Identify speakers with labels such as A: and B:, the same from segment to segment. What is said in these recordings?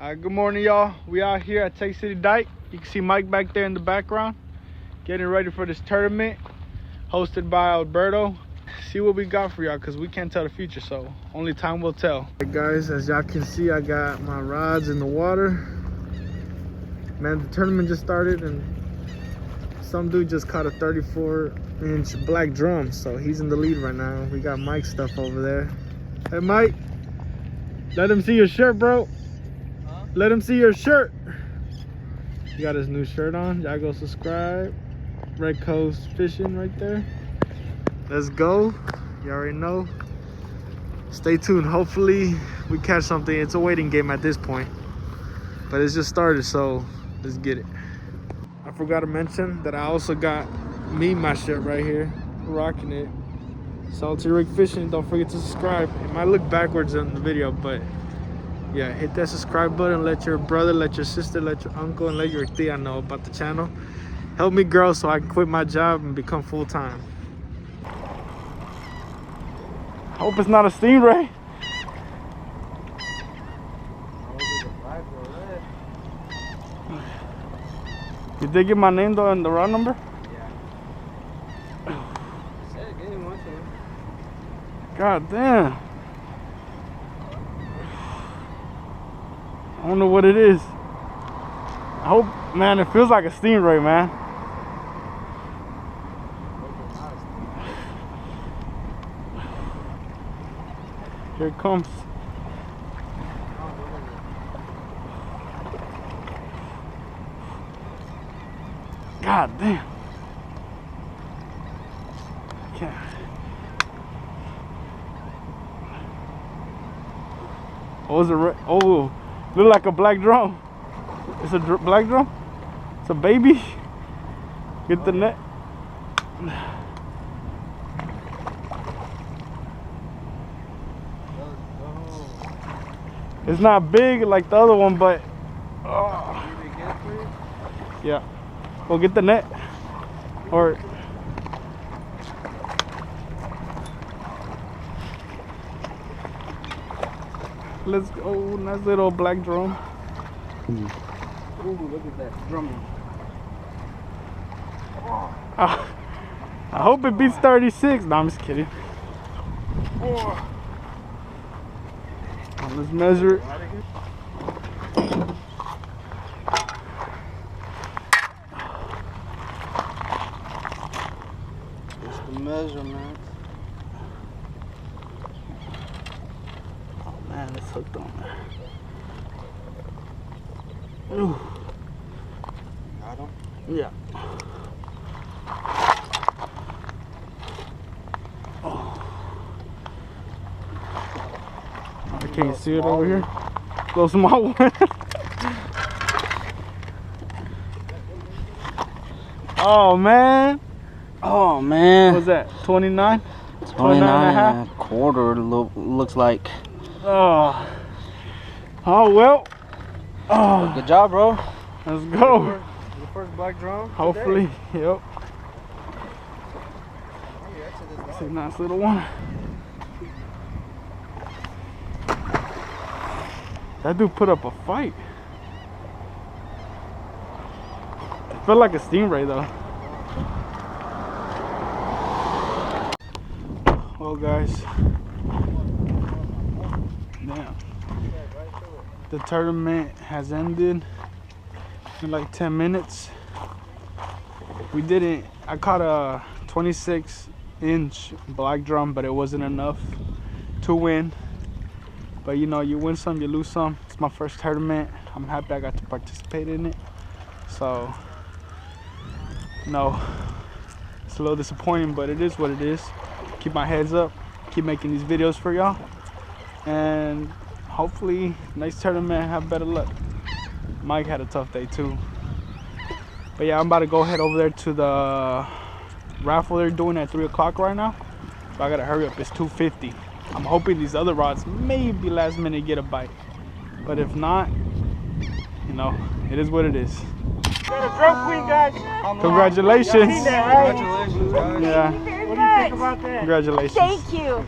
A: Good morning, y'all. We out here at Tay City Dike. You can see Mike back there in the background, getting ready for this tournament hosted by Alberto. See what we got for y'all, because we can't tell the future, so only time will tell. Hey guys, as y'all can see, I got my rods in the water. Man, the tournament just started and some dude just caught a 34-inch black drum, so he's in the lead right now. We got Mike's stuff over there. Hey Mike, let him see your shirt, bro. Let him see your shirt. He got his new shirt on. Y'all go subscribe. Red Coast Fishing right there. Let's go. You already know. Stay tuned. Hopefully we catch something. It's a waiting game at this point, but it's just started, so let's get it. I forgot to mention that I also got my shirt right here. Rocking it. Salty Rig Fishing. Don't forget to subscribe. It might look backwards in the video, but yeah, hit that subscribe button. Let your brother, let your sister, let your uncle, and let your tia know about the channel. Help me grow so I can quit my job and become full-time. Hope it's not a stingray. Did they get my name though and the rod number? Yeah. God damn. I don't know what it is. I hope, man, it feels like a stingray, man. Here it comes. God damn. I can't. Oh, is it red? Oh. Look like a black drum. It's a black drum? It's a baby? Get the net. It's not big like the other one, but yeah. Go get the net. Or let's go. Nice little black drum.
B: Ooh, look at that drumming.
A: I hope it beats 36. No, I'm just kidding. Let's measure it.
B: It's the measurement.
A: Man, it's hooked on there. Ooh.
B: Got him?
A: Yeah. Oh. I can't see it over here. Little small one. Oh man.
B: Oh man.
A: What's that? 29?
B: 29 and a quarter looks like.
A: Oh. Oh well. Oh.
B: Good job, bro.
A: Let's go.
B: The first black drum.
A: Hopefully, yep. It's a nice little one. That dude put up a fight. It felt like a stingray though. Well guys, damn. The tournament has ended in like 10 minutes. We didn't, I caught a 26-inch black drum, but it wasn't enough to win. But you know, you win some, you lose some. It's my first tournament. I'm happy I got to participate in it. So, no, it's a little disappointing, but it is what it is. Keep my heads up, keep making these videos for y'all. And hopefully, next tournament, have better luck. Mike had a tough day too. But yeah, I'm about to go head over there to the raffle they're doing at 3 o'clock right now. So I gotta hurry up, it's 2:50. I'm hoping these other rods maybe last minute get a bite. But if not, you know, it is what it is.
C: Got a drum queen, guys.
A: Congratulations.
B: Congratulations, guys.
A: Yeah.
C: What do you think about that?
A: Congratulations.
D: Thank you.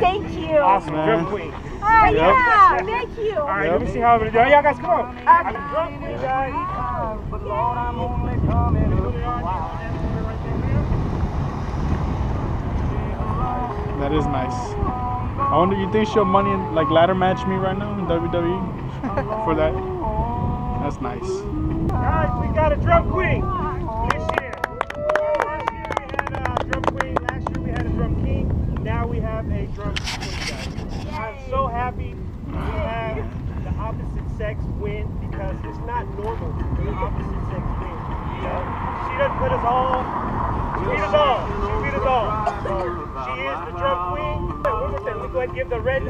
D: Thank you.
C: Awesome,
A: Man.
C: drum queen. Yep.
D: Yeah, thank you.
C: All right, let me see how I'm gonna do. Y'all guys, come on. Drunk queen, guys.
A: That is nice. I wonder, you think she'll money like ladder match me right now in WWE for that? That's nice.
C: Guys, we got a drum queen this year. Last year we had a drum queen. Last year we had a drum king. Now we have a drum queen, guys. I'm so happy we have the opposite sex win because it's not normal for the opposite sex win. You know, she doesn't put us all. She beat us all. She beat us all. So she is the drum queen. One more thing. We go ahead and give the red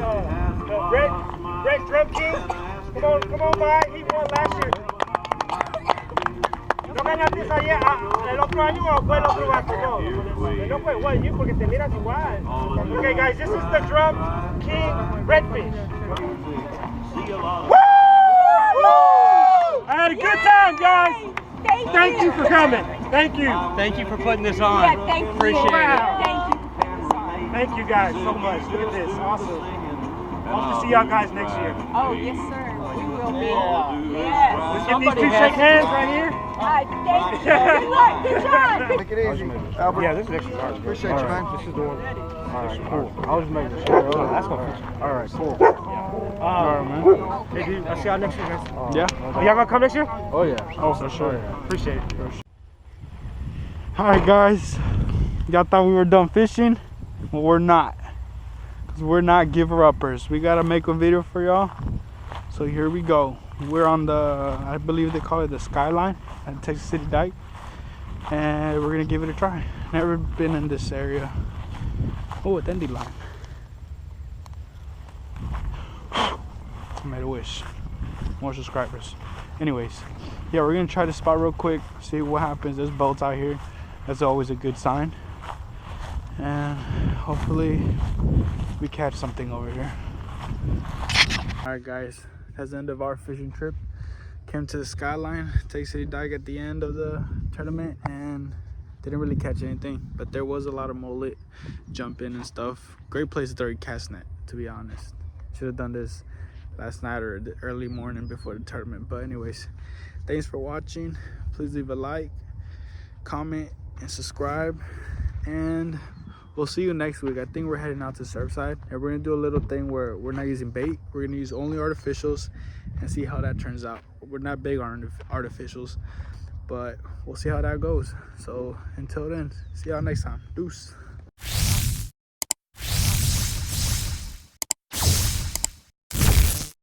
C: drum king. Come on, by. He won last year. ¿No ganaste ayer, el otro año o fue el otro vato? No fue igual, you porque te miras igual. Okay, guys, this is the drum king redfish. Woo! I had a good time, guys. Thank you for coming. Thank you.
B: Thank you for putting this on.
D: Yeah, thank you.
B: Appreciate it.
D: Thank you.
C: Thank you guys so much. Look at this. Awesome. Hope to see y'all guys next year.
D: Oh, yes, sir. We will be. Yes.
C: Let's get these two shake hands right here.
D: Thank you. Good luck. Good job.
E: Take it easy. Albert,
C: Yeah, this is extra large.
E: appreciate you, man.
C: This is the one.
B: All right, cool. I was just making sure.
C: Oh, that's gonna fit you.
B: All right, cool.
A: Alright, man.
C: Hey, dude, I'll see y'all next year, guys.
A: Yeah.
C: Oh, y'all gonna come next year?
B: Oh yeah.
A: Oh, for sure.
C: Appreciate it.
A: Alright, guys. Y'all thought we were done fishing? Well, we're not. Because we're not giver-uppers. We got to make a video for y'all. So here we go. We're on the, I believe they call it the Skyline at Texas City Dike. And we're going to give it a try. Never been in this area. Oh, a dandy line. I made a wish. More subscribers. Anyways, yeah, we're gonna try this spot real quick, see what happens. There's boats out here. That's always a good sign. And hopefully we catch something over here. Alright guys, that's the end of our fishing trip. Came to the Skyline, Texas City Dike at the end of the tournament, and didn't really catch anything, but there was a lot of mullet jumping and stuff. Great place to throw your cast net, to be honest. Should have done this last night or the early morning before the tournament. But anyways, thanks for watching. Please leave a like, comment, and subscribe, and we'll see you next week. I think we're heading out to Surfside, and we're gonna do a little thing where we're not using bait. We're gonna use only artificials and see how that turns out. We're not big on artificials, but we'll see how that goes. So until then, see y'all next time. Deuce.